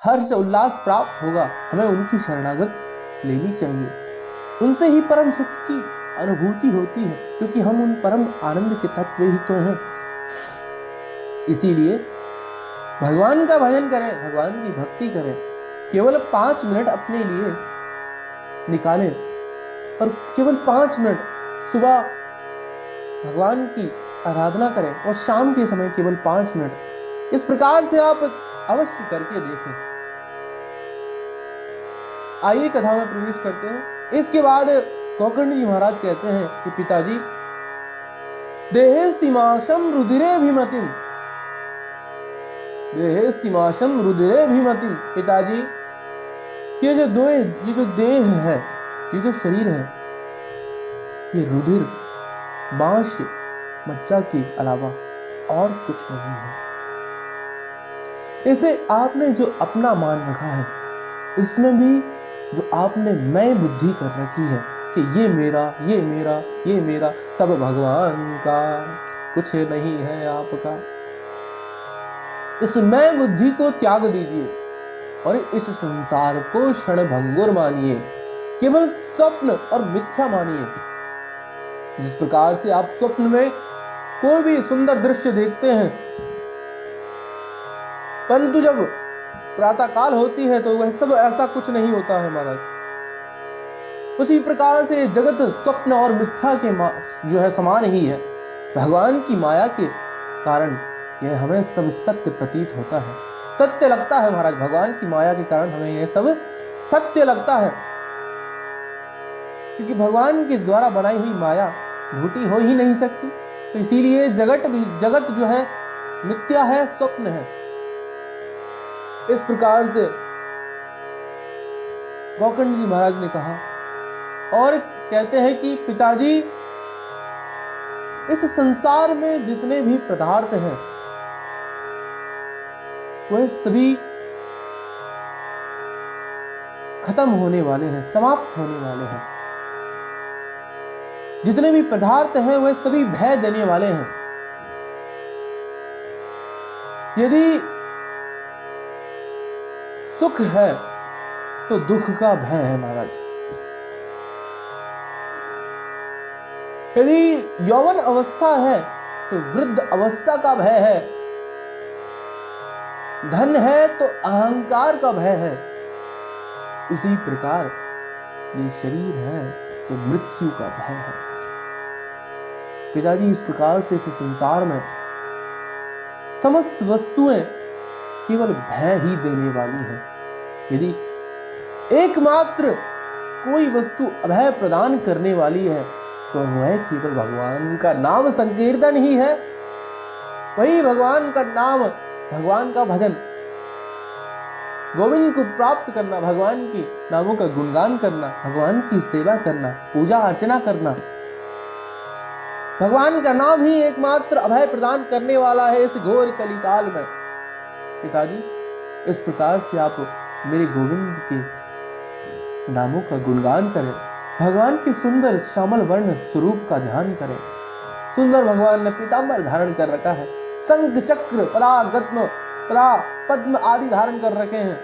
हर्ष उल्लास प्राप्त होगा, हमें उनकी शरणागत लेनी चाहिए। उनसे ही परम सुख की अनुभूति होती है, क्योंकि हम उन परम आनंद के तत्व ही तो हैं। इसीलिए भगवान का भजन करें, भगवान की भक्ति करें, केवल 5 मिनट अपने लिए निकालें, और केवल 5 मिनट सुबह भगवान की आराधना करें और शाम के समय केवल 5 मिनट। इस प्रकार से आप अवश्य करके देखें। आइए कथा में प्रवेश करते हैं। इसके बाद गोकर्ण जी महाराज कहते हैं कि पिताजी, देहेस्तिमाशम रुधिरेभिमतिम, देहेस्तिमाशम रुधिरेभिमतिम, पिताजी ये जो देह है, ये जो शरीर है, ये रुधिर मांस मज्जा के अलावा और कुछ नहीं है। इसे आपने जो अपना मान रखा है, इसमें भी जो आपने मैं बुद्धि कर रखी है कि ये मेरा, ये मेरा, ये मेरा, सब भगवान का, कुछ नहीं है आपका। इस मैं बुद्धि को त्याग दीजिए और इस संसार को क्षण भंगुर मानिए, केवल स्वप्न और मिथ्या मानिए। जिस प्रकार से आप स्वप्न में कोई भी सुंदर दृश्य देखते हैं, परंतु जब प्रातः काल होती है तो वह सब ऐसा कुछ नहीं होता है महाराज। उसी प्रकार से जगत स्वप्न और मिथ्या के जो है समान ही है। भगवान की माया के कारण यह हमें सब सत्य प्रतीत होता है, सत्य लगता है महाराज। भगवान की माया के कारण हमें यह सब सत्य लगता है, क्योंकि भगवान के द्वारा बनाई हुई माया झूठी हो ही नहीं सकती। तो इसीलिए जगत जो है मिथ्या है, स्वप्न है। इस प्रकार से गोकर्ण जी महाराज ने कहा और कहते हैं कि पिताजी, इस संसार में जितने भी पदार्थ हैं वह सभी खत्म होने वाले हैं, समाप्त होने वाले हैं। जितने भी पदार्थ हैं वह सभी भय देने वाले हैं। यदि सुख है तो दुख का भय है महाराज। यदि यौवन अवस्था है तो वृद्ध अवस्था का भय है। धन है तो अहंकार का भय है। उसी प्रकार ये शरीर है तो मृत्यु का भय है। पिताजी, इस प्रकार से इस संसार में समस्त वस्तुएं केवल भय ही देने वाली है। यदि एकमात्र कोई वस्तु अभय प्रदान करने वाली है तो वह केवल भगवान का नाम संकीर्तन ही है। वही भगवान का नाम, भगवान का भजन, गोविंद को प्राप्त करना, भगवान की नामों का गुणगान करना, भगवान की सेवा करना, पूजा अर्चना करना। भगवान का नाम ही एकमात्र अभय प्रदान करने वाला है इस घोर कलिकाल में। पिताजी, इस प्रकार से आप मेरे गोविंद के नामों का गुणगान करें, भगवान के सुंदर श्यामल वर्ण स्वरूप का ध्यान करें। सुंदर भगवान ने पीतांबर धारण कर रखा है, शंख चक्र पदा गद्म पदा पद्म आदि धारण कर रखे हैं।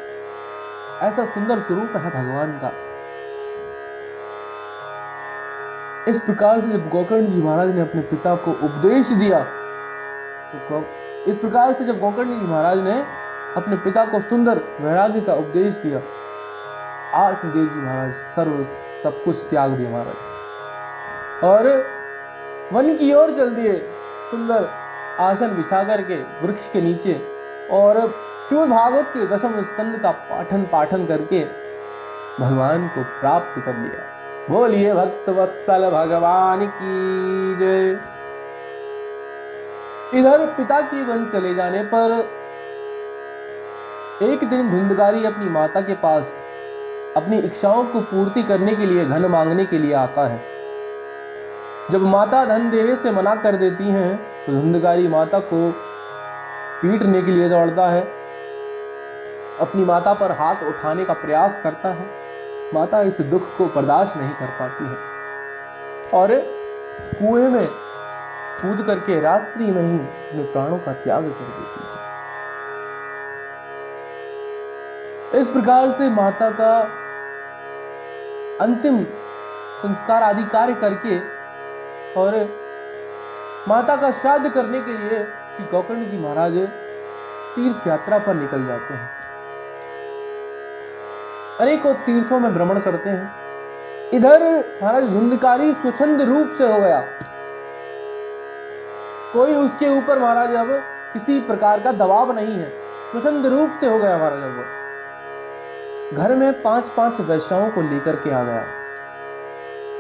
ऐसा सुंदर स्वरूप है भगवान का। इस प्रकार से जब गोकर्ण जी महाराज ने अपने पिता को उपदेश दिया, तो इस प्रकार से जब गोकर्ण जी महाराज ने अपने पिता को सुंदर वैराग्य का उपदेश दिया, आत्मदेव जी महाराज सब कुछ त्याग दिया महाराज और वन की ओर चल दिए, सुंदर आसन बिछा करके वृक्ष के नीचे, और श्रीमद् भागवत के 10वें स्कंद का पाठन करके भगवान को प्राप्त कर लिया। बोलिए भक्त वत्सल भगवान की जय। इधर पिता के वन चले जाने पर एक दिन धुंधकारी अपनी माता के पास अपनी इच्छाओं को पूर्ति करने के लिए, धन मांगने के लिए आता है। जब माता धन देने से मना कर देती हैं तो धुंधकारी माता को पीटने के लिए दौड़ता है, अपनी माता पर हाथ उठाने का प्रयास करता है। माता इस दुख को बर्दाश्त नहीं कर पाती है और कुएं में कूद करके रात्रि में ही अपने प्राणों का त्याग कर देती है। इस प्रकार से माता का अंतिम संस्कार आदि कार्य करके और माता का श्राद्ध करने के लिए श्री गोकर्ण जी महाराज तीर्थ यात्रा पर निकल जाते हैं। अनेकों तीर्थों में भ्रमण करते हैं। इधर महाराज धुंधकारी स्वच्छंद रूप से हो गया, कोई उसके ऊपर महाराज अब किसी प्रकार का दबाव नहीं है, स्वच्छंद रूप से हो गया महाराज। अब वो घर में 5-5 वैश्याओं को लेकर के आ गया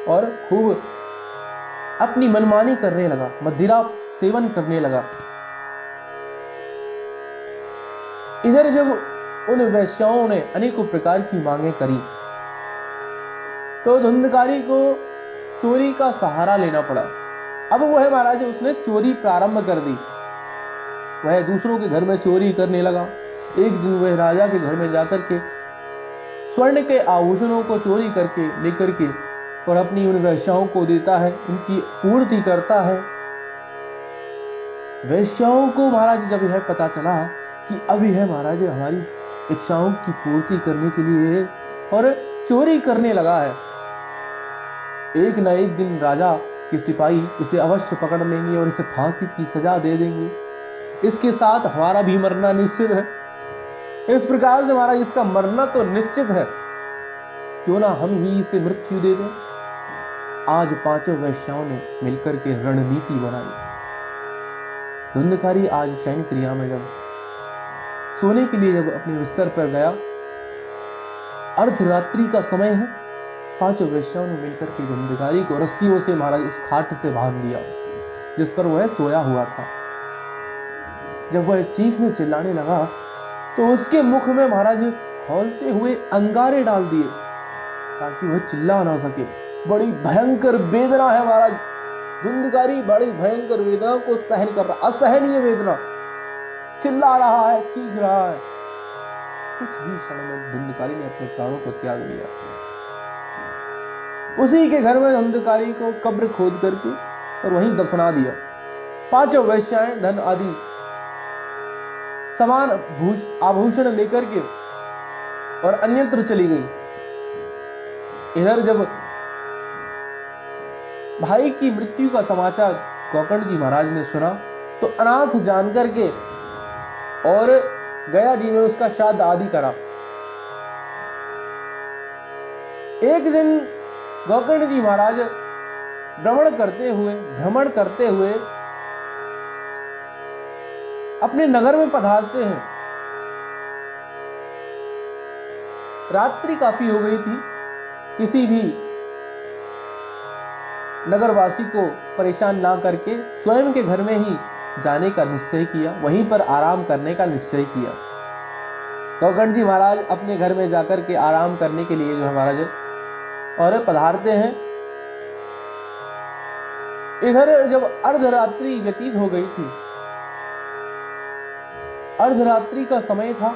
और खूब अपनी मनमानी करने लगा, मदिरा सेवन करने लगा। इधर जब उन वैश्याओं ने अनेकों प्रकार की मांगे करी तो धुंधकारी को चोरी का सहारा लेना पड़ा। अब वह महाराज उसने चोरी प्रारंभ कर दी, वह दूसरों के घर में चोरी करने लगा। एक दिन वह राजा के घर में जाकर के स्वर्ण के आभूषणों को चोरी करके लेकर के और अपनी उन वैश्याओं को देता है, उनकी पूर्ति करता है। वैश्याओं को महाराज जब यह पता चला कि अब यह महाराज हमारी इच्छाओं की पूर्ति करने के लिए और चोरी करने लगा है, एक न एक दिन राजा के सिपाही इसे अवश्य पकड़ लेंगे और इसे फांसी की सजा दे देंगे, इसके साथ हमारा भी मरना निश्चित है। इस प्रकार से महाराज इसका मरना तो निश्चित है, क्यों ना हम ही इसे मृत्यु दे दें। आज 5 वैश्याओं ने मिलकर के रणनीति बनाई। धुंधकारी आज शयन क्रिया में जब सोने के लिए जब अपने बिस्तर पर गया, अर्धरात्रि का समय है, 5 वैश्याओं ने मिलकर के धुंधकारी को रस्सियों से महाराज उस खाट से बांध दिया जिस पर वह सोया हुआ था। जब वह चीखने चिल्लाने लगा तो उसके मुख में महाराज खौलते हुए अंगारे डाल दिए ताकि वह चिल्ला ना सके। बड़ी भयंकर वेदना है महाराज, धुंधकारी बड़ी भयंकर वेदना को सहन कर रहा, असहनीय वेदना, चिल्ला रहा है, चीख रहा है। कुछ ही क्षण में धुंधकारी ने अपने प्राणों को त्याग दिया। उसी के घर में धुंधकारी को कब्र खोद करके और वहीं दफना दिया। 5 वैश्याएं धन आदि समान आभूषण लेकर के और अन्यत्र चली गई। इधर जब भाई की मृत्यु का समाचार गोकर्ण जी महाराज ने सुना तो अनाथ जान करके और गया जी में उसका श्राद्ध आदि करा। एक दिन गोकर्ण जी महाराज भ्रमण करते हुए अपने नगर में पधारते हैं। रात्रि काफी हो गई थी, किसी भी नगरवासी को परेशान ना करके स्वयं के घर में ही जाने का निश्चय किया, वहीं पर आराम करने का निश्चय किया। गोकर्ण जी महाराज अपने घर में जाकर के आराम करने के लिए जो है महाराज और पधारते हैं। इधर जब अर्धरात्रि व्यतीत हो गई थी, अर्धरात्रि का समय था,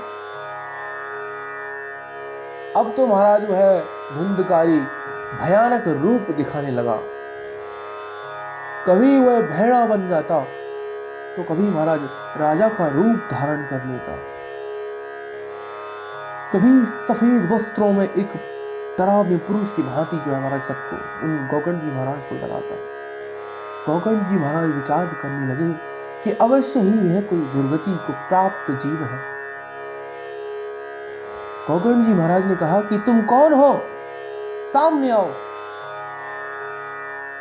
अब तो महाराज जो है धुंधकारी भयानक रूप दिखाने लगा। कभी वह भैड़ा बन जाता तो कभी महाराज राजा का रूप धारण कर लेता, कभी सफेद वस्त्रों में एक डरावने पुरुष की भांति जो है महाराज सबको उन गोकर्ण जी महाराज को डराता। गोकर्ण जी महाराज विचार करने लगे कि अवश्य ही यह कोई दुर्गति को प्राप्त जीव है। गोकर्ण जी महाराज ने कहा कि तुम कौन हो, सामने आओ।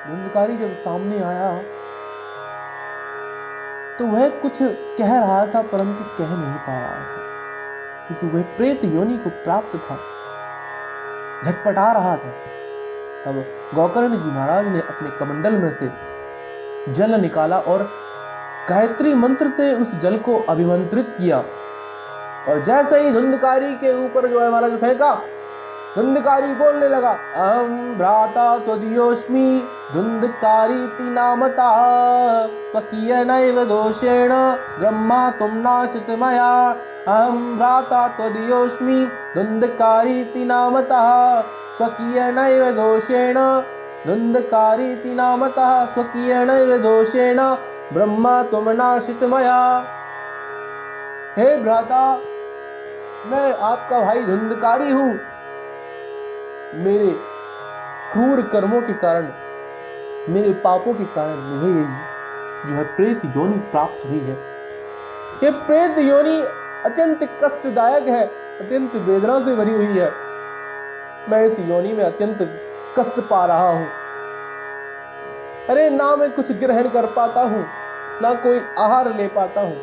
धुंधकारी जब सामने आया तो वह कुछ कह रहा था परंतु कह नहीं पा रहा था, क्योंकि वह प्रेत योनि को प्राप्त था, झटपटा रहा था। अब गोकर्ण जी महाराज ने अपने कमंडल में से जल निकाला और गायत्री मंत्र से उस जल को अभिमंत्रित किया और जैसे ही धुंधकारी के ऊपर जो है महाराज फेंका, धुंधकारी बोलने लगा, अहम भ्राता त्वदीयोऽस्मि धुंधकारीति नामता स्वकीय नैव दोषेण ब्रह्मा तुम नाचित मया। अहम भ्राता त्वदीयोऽस्मि धुंधकारीति नामता स्वकीय नैव दोषेण धुंधकारीति नामता स्वकीय नैव दोषेण ब्रह्मा तुम नाशित मया। हे भ्राता, मैं आपका भाई धुंधकारी हूं। मेरे क्रूर कर्मों के कारण, मेरे पापों के कारण मुझे ये जो है प्रेत योनि प्राप्त हुई है। ये प्रेत योनि अत्यंत कष्टदायक है, अत्यंत वेदना से भरी हुई है। मैं इस योनि में अत्यंत कष्ट पा रहा हूं। अरे ना मैं कुछ ग्रहण कर पाता हूं, ना कोई आहार ले पाता हूं,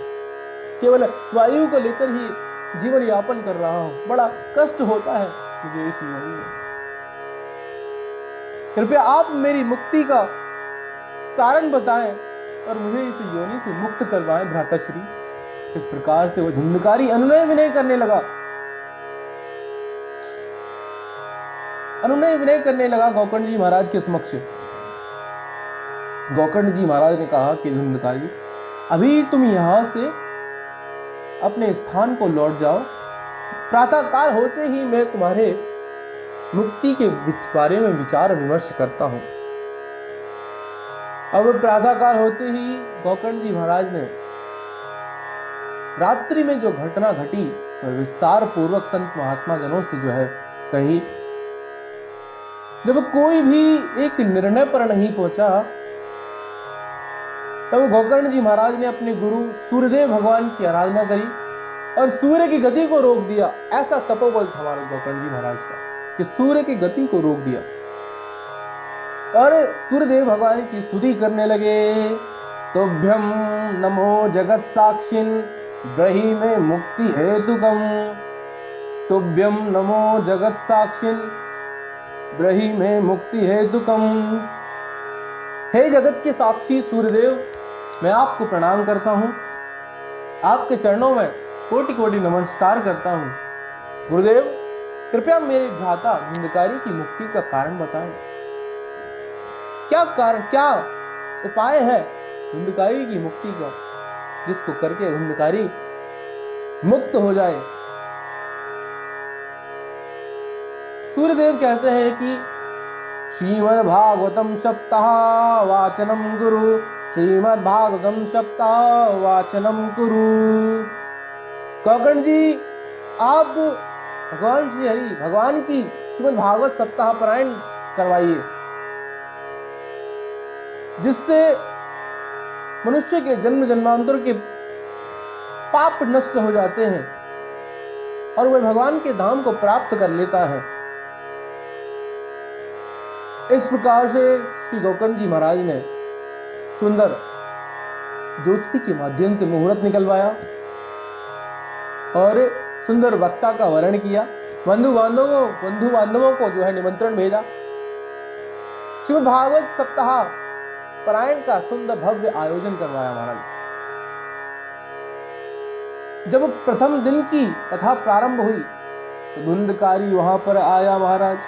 केवल वायु को लेकर ही जीवन यापन कर रहा हूं। बड़ा कष्ट होता है मुझे इस योनि में। कृपया आप मेरी मुक्ति का कारण बताएं और मुझे इस योनि से मुक्त करवाएं भ्राताश्री। इस प्रकार से वह धुंधकारी अनुनय विनय करने लगा। अनुनय विनय करने लगा गोकर्ण जी महाराज के समक्ष। गोकर्ण जी महाराज ने कहा कि धुंधकारी, अभी तुम यहां से अपने स्थान को लौट जाओ। प्रातः काल होते ही मैं तुम्हारे मुक्ति के बारे में विचार विमर्श करता हूं। अब प्रातः काल होते ही गोकर्ण जी महाराज ने रात्रि में जो घटना घटी वह विस्तार पूर्वक संत महात्मा जनों से जो है कही। जब कोई भी एक निर्णय पर नहीं पहुंचा, तब गोकर्ण जी महाराज ने अपने गुरु सूर्यदेव भगवान की आराधना करी और सूर्य की गति को रोक दिया। ऐसा तपोबल था हमारे गोकर्ण जी महाराज का कि सूर्य की गति को रोक दिया और सूर्यदेव भगवान की स्तुति करने लगे। तुभ्यम नमो जगत साक्षिन ब्रही में मुक्ति हेतुकम। तुभ्यम नमो जगत साक्षिन ब्रही में मुक्ति हेतुकम। हे जगत के साक्षी सूर्यदेव, मैं आपको प्रणाम करता हूं। आपके चरणों में कोटि कोटि नमस्कार करता हूं। गुरुदेव, कृपया मेरे भ्राता धुंधकारी की मुक्ति का कारण बताएं। क्या उपाय है धुंधकारी की मुक्ति का, जिसको करके धुंधकारी मुक्त हो जाए। सूर्यदेव कहते हैं कि श्रीमद् भागवतम सप्ताह वाचनम गुरु, श्रीमद् भागवतम सप्ताह वाचनम गुरु। गोकर्ण जी, आप भगवान श्री हरि भगवान की श्रीमद् भागवत सप्ताह पारायण करवाइए, जिससे मनुष्य के जन्म जन्मांतर के पाप नष्ट हो जाते हैं और वह भगवान के धाम को प्राप्त कर लेता है। इस प्रकार से श्री गोकर्ण जी महाराज ने सुंदर ज्योति के माध्यम से मुहूर्त निकलवाया और सुंदर वक्ता का वर्ण किया। बंधु बांधवों को जो है निमंत्रण भेजा। श्रीमद् भागवत सप्ताह पारायण का सुंदर भव्य आयोजन करवाया महाराज। जब प्रथम दिन की कथा प्रारंभ हुई तो धुंधकारी वहां पर आया महाराज।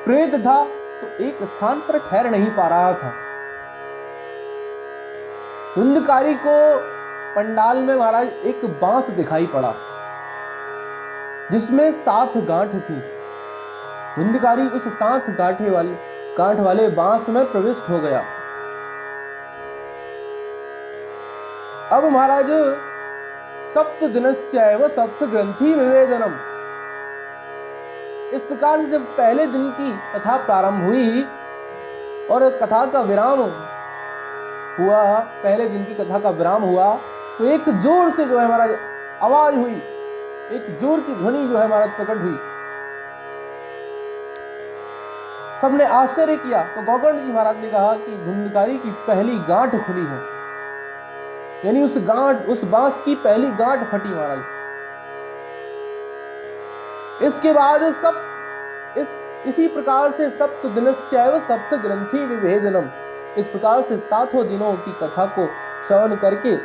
प्रेत था तो एक स्थान पर ठहर नहीं पा रहा था। धुंधकारी को पंडाल में महाराज एक बांस दिखाई पड़ा जिसमें 7 गांठ थी। धुंधकारी उस 7 गांठ वाले बांस में प्रविष्ट हो गया। अब महाराज सप्त दिनश्चैव सप्त ग्रंथि विवेदनम, इस प्रकार से जब पहले दिन की कथा प्रारंभ हुई और कथा का विराम हुआ, पहले दिन की कथा का विराम हुआ तो एक जोर से जो है महाराज आवाज हुई, एक जोर की ध्वनि जो है महाराज प्रकट हुई। सबने आश्चर्य किया तो गोकर्ण जी महाराज ने कहा कि धुंधकारी की पहली गांठ खुली है, यानी उस बांस की पहली गांठ फटी महाराज। इसके बाद इसी प्रकार से सप्त दिनश्चैव सप्त ग्रंथि विभेदनम, इस प्रकार से 7 दिनों की कथा को श्रवण करके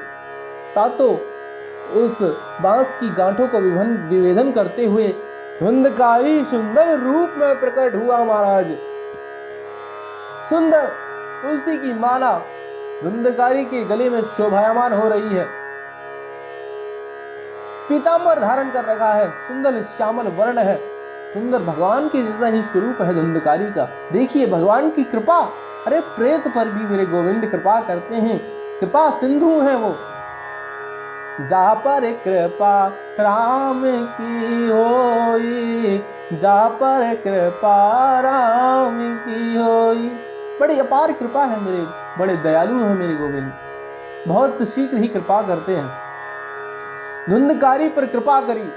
7 उस बांस की गांठों को विभेदन करते हुए धुंधकारी सुंदर रूप में प्रकट हुआ महाराज। सुंदर तुलसी की माला धुंधकारी के गले में शोभायमान हो रही है। पीतांबर धारण कर रखा है, सुंदर श्यामल वर्ण है, सुंदर भगवान के जैसा ही स्वरूप है धुंधकारी का। देखिए भगवान की कृपा, अरे प्रेत पर भी मेरे गोविंद कृपा करते हैं, कृपा सिंधु है वो। जा पर कृपा राम की होई, जा पर कृपा राम की होई। बड़ी अपार कृपा है मेरे, बड़े दयालु हैं मेरे गोविंद, बहुत शीघ्र ही कृपा करते हैं। धुंधकारी पर कृपा करी।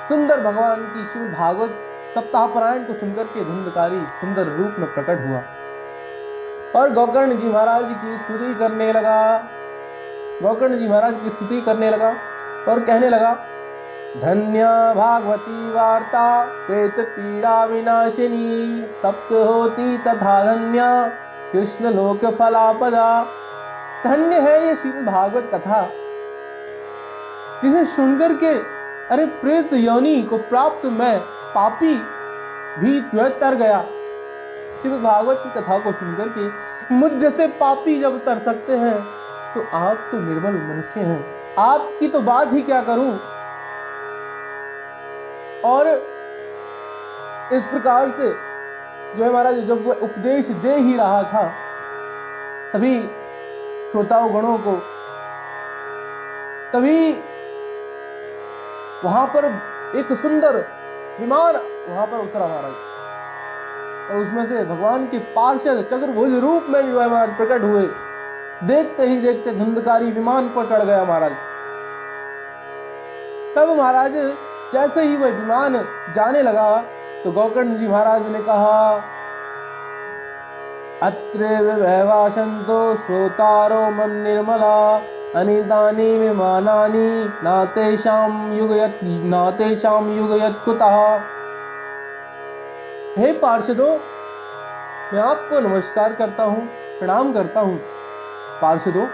सुंदर भगवान की श्रीमद् भागवत सप्ताह पारायण को सुनकर के धुंधकारी सुंदर रूप में प्रकट हुआ और गोकर्ण जी महाराज की स्तुति करने लगा। गोकर्ण जी महाराज की स्तुति करने लगा और कहने लगा, धन्य भागवती वार्ता प्रेत पीड़ा विनाशिनी, सप्त होती तथा धन्य कृष्ण लोक फलापदा। धन्य है ये श्रीमद् भागवत कथा, जिसे सुनकर के अरे प्रेत योनि को प्राप्त मैं पापी भी तर गया। श्रीमद् भागवत की कथा को सुनकर के मुझ जैसे पापी जब तर सकते हैं तो आप तो निर्मल मनुष्य हैं, आपकी तो बात ही क्या करूं। और इस प्रकार से जो है महाराज, जब वह उपदेश दे ही रहा था सभी श्रोताओं गणों को, तभी वहां पर एक सुंदर विमान वहां पर उतरा महाराज और उसमें से भगवान के पार्षद चतुर्भुज रूप में जो है महाराज प्रकट हुए। देखते ही देखते धुंधकारी विमान पर चढ़ गया महाराज। तब महाराज जैसे ही वह विमान जाने लगा तो गोकर्ण जी महाराज ने कहा, अत्र विभवासंतो श्रोतारो मन निर्मला, अनितानि विमानानि नातेषां युगयत् कुतः। हे पार्षदों, मैं आपको नमस्कार करता हूँ, प्रणाम करता हूँ। पार्षदों,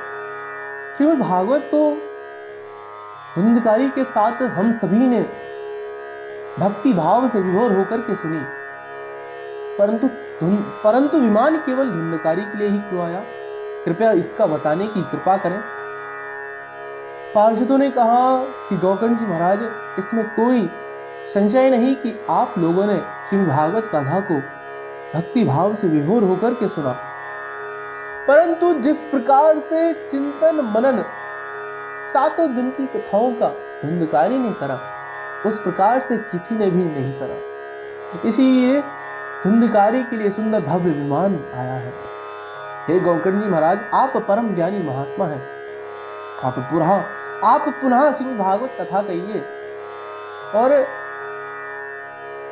श्रीमद् भागवत तो धुंधकारी के साथ हम सभी ने भक्ति भाव से विभोर होकर के सुनी, परंतु विमान केवल धुंधकारी के लिए ही क्यों आया? कृपया इसका बताने की कृपा करें। पार्षदों ने कहा कि गोकर्ण जी महाराज, इसमें कोई संशय नहीं कि आप लोगों ने श्रीमद् भागवत कथा को भक्ति भाव से विभोर होकर के सुना, परंतु जिस प्रकार से चिंतन मनन सातों दिन की कथाओं का धुंधकारी ने करा, उस प्रकार से किसी ने भी नहीं करा। इसीलिए धुंधकारी के लिए सुंदर भव्य विमान आया है। हे गोकर्ण जी महाराज, आप परम ज्ञानी महात्मा हैं, आप पुनः श्रीमद् भागवत कथा कहिए और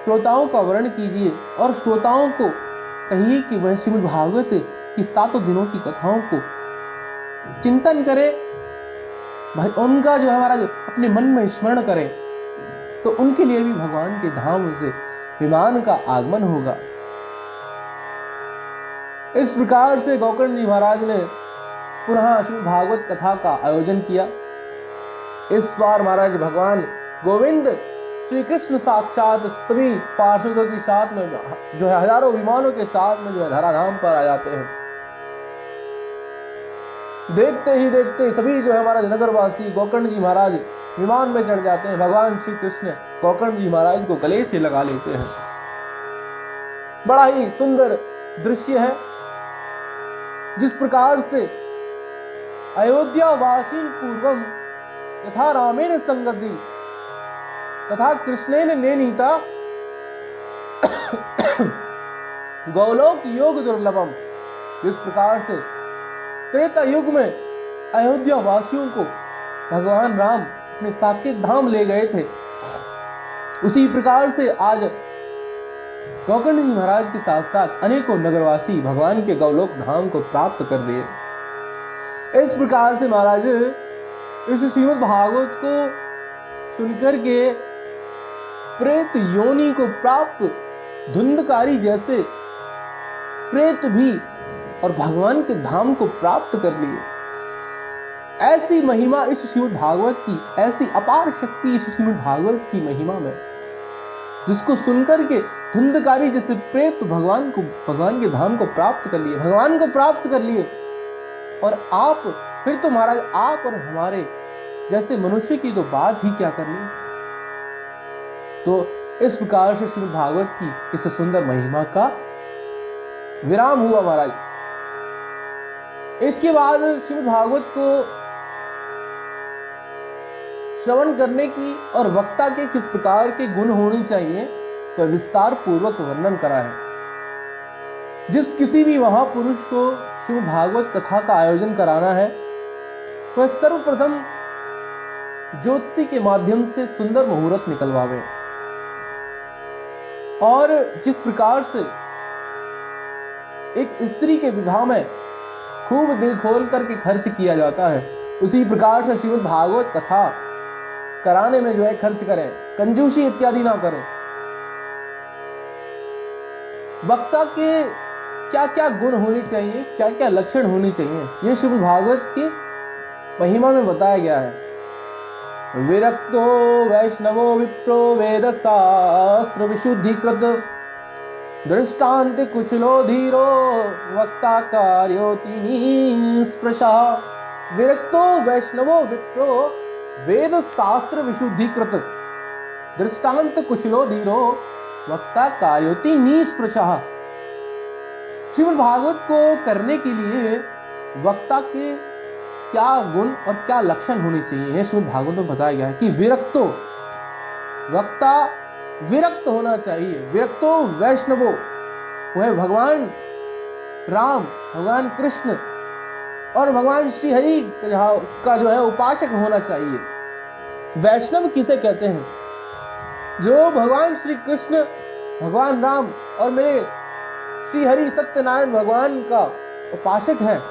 श्रोताओं का वर्णन कीजिए और श्रोताओं को कहिए कि वह श्रीमद् भागवत की सातों दिनों की कथाओं को चिंतन करें, भाई उनका जो है महाराज अपने मन में स्मरण करें, तो उनके लिए भी भगवान के धाम से विमान का आगमन होगा। इस प्रकार से गोकर्ण जी महाराज ने पुनः श्रीमद् भागवत कथा का आयोजन किया। इस बार महाराज भगवान गोविंद श्री कृष्ण साक्षात सभी पार्षदों के साथ में जो है हजारों विमानों के साथ में जो है धराधाम पर आ जाते हैं। देखते ही देखते सभी जो है महाराज नगरवासी गोकर्ण जी महाराज विमान में चढ़ जाते हैं। भगवान श्री कृष्ण गोकर्ण जी महाराज को गले से लगा लेते हैं। बड़ा ही सुंदर दृश्य है। जिस प्रकार से अयोध्या वासीन पूर्वम यथा रामेण संगति तथा कृष्णेन नेनीता गौलोक योग दुर्लभम, जिस प्रकार से त्रेता युग में अयोध्या वासियों को भगवान राम अपने साकेत धाम ले गए थे, उसी प्रकार से आज गोकर्ण जी महाराज के साथ साथ अनेकों नगरवासी भगवान के गौलोक धाम को प्राप्त कर लिए। इस प्रकार से महाराज इस श्रीमद् भागवत को सुनकर के प्रेत योनि को प्राप्त धुंधकारी जैसे प्रेत भी और भगवान के धाम को प्राप्त कर लिए। ऐसी महिमा इस श्रीमद् भागवत की, ऐसी अपार शक्ति इस श्रीमद् भागवत की महिमा में, जिसको सुनकर के धुंधकारी जैसे प्रेत भगवान के धाम को प्राप्त कर लिए, भगवान को प्राप्त कर लिए। और आप फिर तो महाराज आप और हमारे जैसे मनुष्य की तो बात ही क्या करनी। तो इस प्रकार से श्रीमद् भागवत की इस सुंदर महिमा का विराम हुआ महाराज। इसके बाद श्रीमद् भागवत को श्रवण करने की और वक्ता के किस प्रकार के गुण होने चाहिए वह विस्तार पूर्वक वर्णन करा है। जिस किसी भी महापुरुष को श्रीमद् भागवत कथा का आयोजन कराना है वह सर्वप्रथम ज्योतिषी के माध्यम से सुंदर मुहूर्त निकलवावे, और जिस प्रकार से एक स्त्री के विवाह में खूब दिल खोल करके खर्च किया जाता है, उसी प्रकार से श्रीमद् भागवत कथा कराने में जो है खर्च करें, कंजूसी इत्यादि ना करें। वक्ता के क्या क्या गुण होने चाहिए, क्या क्या लक्षण होने चाहिए, यह श्रीमद् भागवत की महिमा में बताया गया है। विरक्तो वैष्णवो विप्रो वेद शास्त्र विशुद्धिकृत दृष्टान्त कुशलो धीरो वक्ता कार्योति निष्प्रशा। विरक्तो वैष्णवो विप्रो वेद शास्त्र विशुद्धिकृत दृष्टान्त कुशलो धीरो वक्ता कार्योति निष्प्रशा। श्रीमद् भागवत को करने के लिए वक्ता के क्या गुण और क्या लक्षण होने चाहिए, श्रीमद् भागवत में बताया गया है कि विरक्तो, वक्ता विरक्त होना चाहिए। विरक्तो वैष्णवो, वह भगवान राम, भगवान कृष्ण और भगवान श्री हरि का जो है उपासक होना चाहिए। वैष्णव किसे कहते हैं? जो भगवान श्री कृष्ण, भगवान राम और मेरे श्री हरि सत्यनारायण भगवान का उपासक है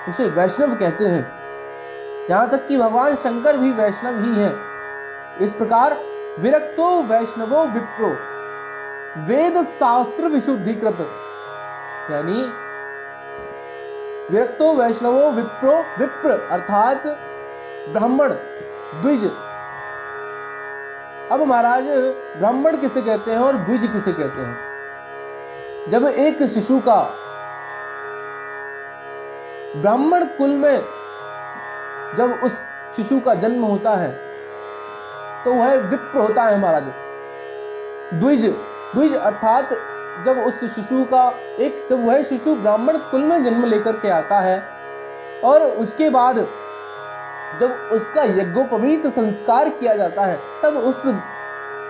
उसे वैष्णव कहते हैं। यहां तक कि भगवान शंकर भी वैष्णव ही है। इस प्रकार विरक्तो वैष्णवो विप्रो वेद शास्त्र विशुद्धिकृत, यानी विरक्तो वैष्णवो विप्रो, विप्र अर्थात ब्राह्मण, द्विज। अब महाराज ब्राह्मण किसे कहते हैं और द्विज किसे कहते हैं? जब एक शिशु का ब्राह्मण कुल में जब उस शिशु का जन्म होता है तो वह विप्र होता है महाराज। द्विज, द्विज अर्थात जब उस शिशु का जब वह शिशु ब्राह्मण कुल में जन्म लेकर के आता है और उसके बाद जब उसका यज्ञोपवीत संस्कार किया जाता है तब उस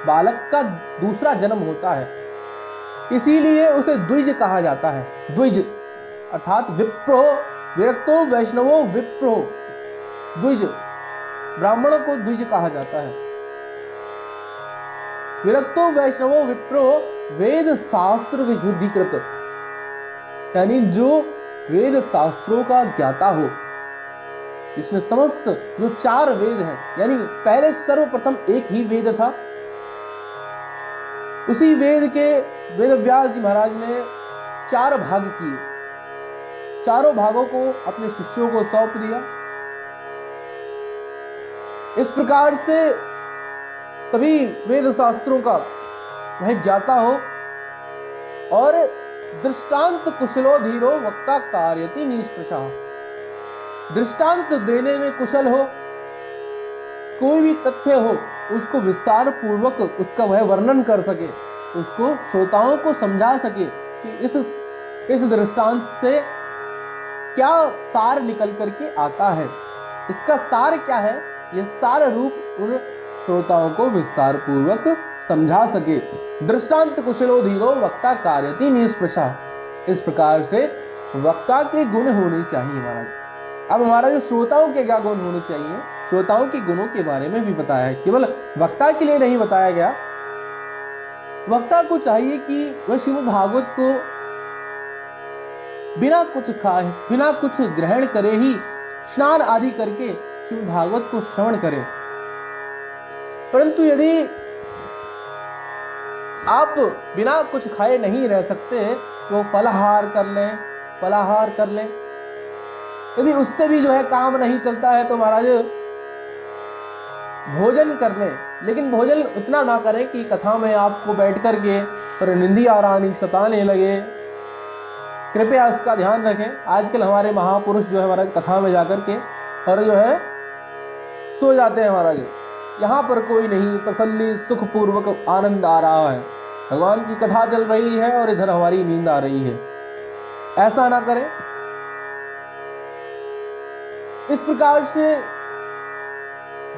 बालक का दूसरा जन्म होता है, इसीलिए उसे द्विज कहा जाता है। द्विज अर्थात विप्रो, विरक्तो वैष्णवो विप्रो, द्विज, ब्राह्मणों को द्विज कहा जाता है। विरक्तो वैष्णवो विप्रो वेद शास्त्र विशुद्धिकृत, यानी जो वेद शास्त्रों का ज्ञाता हो, इसमें समस्त जो 4 वेद हैं, यानी पहले सर्वप्रथम एक ही वेद था, उसी वेद के वेद व्यास जी महाराज ने 4 भाग किए, चारों भागों को अपने शिष्यों को सौंप दिया। इस प्रकार से सभी वेद शास्त्रों का वह ज्ञाता हो और दृष्टांत कुशलो धीरो वक्ता कार्यति निष्प्रशा, दृष्टांत देने में कुशल हो, कोई भी तथ्य हो उसको विस्तार पूर्वक उसका वह वर्णन कर सके, उसको श्रोताओं को समझा सके कि इस दृष्टांत से क्या सार निकल करके आता है, इसका सार क्या है, यह सार रूप उन श्रोताओं को विस्तार पूर्वक समझा सके। दृष्टांत कुशलो धीरो वक्ता कार्यति निष्प्रशा, इस प्रकार से वक्ता के गुण होने चाहिए महाराज। अब हमारा श्रोताओं के क्या गुण होने चाहिए, श्रोताओं के गुणों के बारे में भी बताया है, केवल वक्ता के लिए नहीं बताया गया। वक्ता को चाहिए कि वह श्रीमद् भागवत को बिना कुछ खाए, बिना कुछ ग्रहण करे ही स्नान आदि करके श्रीमद् भागवत को श्रवण करें। परंतु यदि आप बिना कुछ खाए नहीं रह सकते तो फलाहार कर लें। यदि उससे भी जो है काम नहीं चलता है तो महाराज भोजन कर लें, लेकिन भोजन उतना ना करें कि कथा में आपको बैठ करके पर निंदिया रानी सताने लगे। कृपया इसका ध्यान रखें। आजकल हमारे महापुरुष जो है महाराज कथा में जाकर के और जो है सो जाते हैं महाराज। यहाँ पर कोई नहीं, तसल्ली सुखपूर्वक आनंद आ रहा है, भगवान की कथा चल रही है और इधर हमारी नींद आ रही है। ऐसा ना करें। इस प्रकार से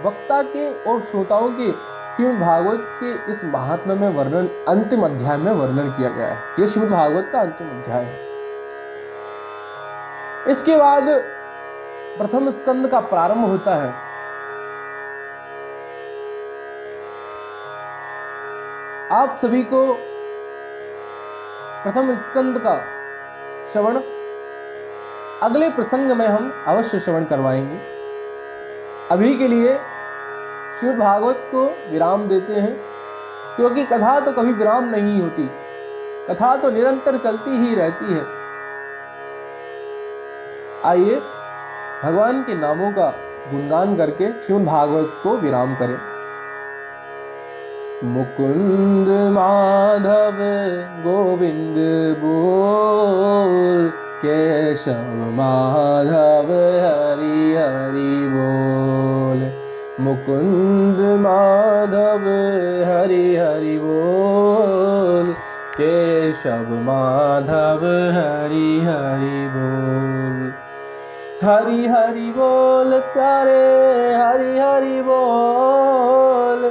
वक्ता के और श्रोताओं के श्रीमद् भागवत के इस महात्म्य में वर्णन अंतिम अध्याय में वर्णन किया गया है। यह श्रीमद् भागवत का अंतिम अध्याय है। इसके बाद प्रथम स्कंद का प्रारंभ होता है। आप सभी को प्रथम स्कंद का श्रवण अगले प्रसंग में हम अवश्य श्रवण करवाएंगे। अभी के लिए श्रीमद् भागवत को विराम देते हैं, क्योंकि कथा तो कभी विराम नहीं होती, कथा तो निरंतर चलती ही रहती है। आइए भगवान के नामों का गुणगान करके श्रीमद् भागवत को विराम करें। मुकुंद माधव गोविंद बोल, केशव माधव हरि हरि बोल। मुकुंद माधव हरि हरि बोल, केशव माधव हरि हरि बोल। हरि हरि बोल प्यारे हरि हरि बोल,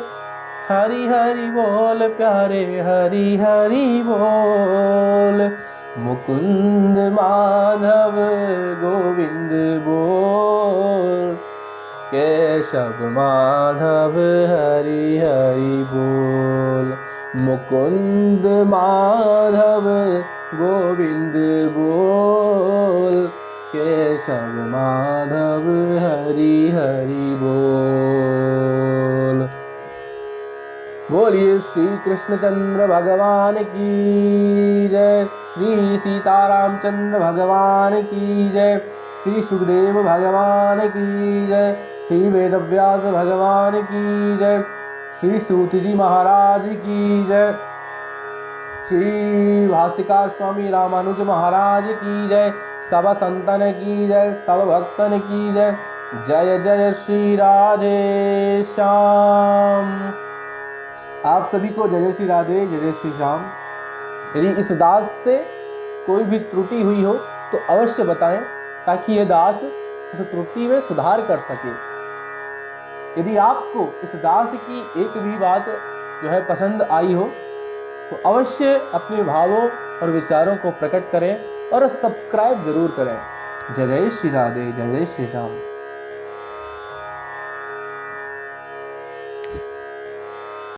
हरि हरि बोल प्यारे हरि हरि बोल। मुकुंद माधव गोविंद बोल, केशव माधव हरि हरि बोल। मुकुंद माधव गोविंद बोल, केशव माधव हरि हरि बोल। बोलिए श्री कृष्णचंद्र भगवान की जय, श्री सीतारामचंद्र भगवान की जय, श्री सुखदेव भगवान की जय, श्री वेदव्यास भगवान की जय, श्री सूत जी महाराज की जय, श्री भाष्यकार स्वामी रामानुज महाराज की जय, सब संतन की जय, सब भक्तन की जय। जय जय श्री राधे श्याम। आप सभी को जय जय श्री राधे, जय जय श्री श्याम। यदि इस दास से कोई भी त्रुटि हुई हो तो अवश्य बताएं, ताकि यह दास उस त्रुटि में सुधार कर सके। यदि आपको इस दास की एक भी बात जो है पसंद आई हो तो अवश्य अपने भावों और विचारों को प्रकट करें और सब्सक्राइब जरूर करें। जय जय श्री राधे, जय जय श्री राम।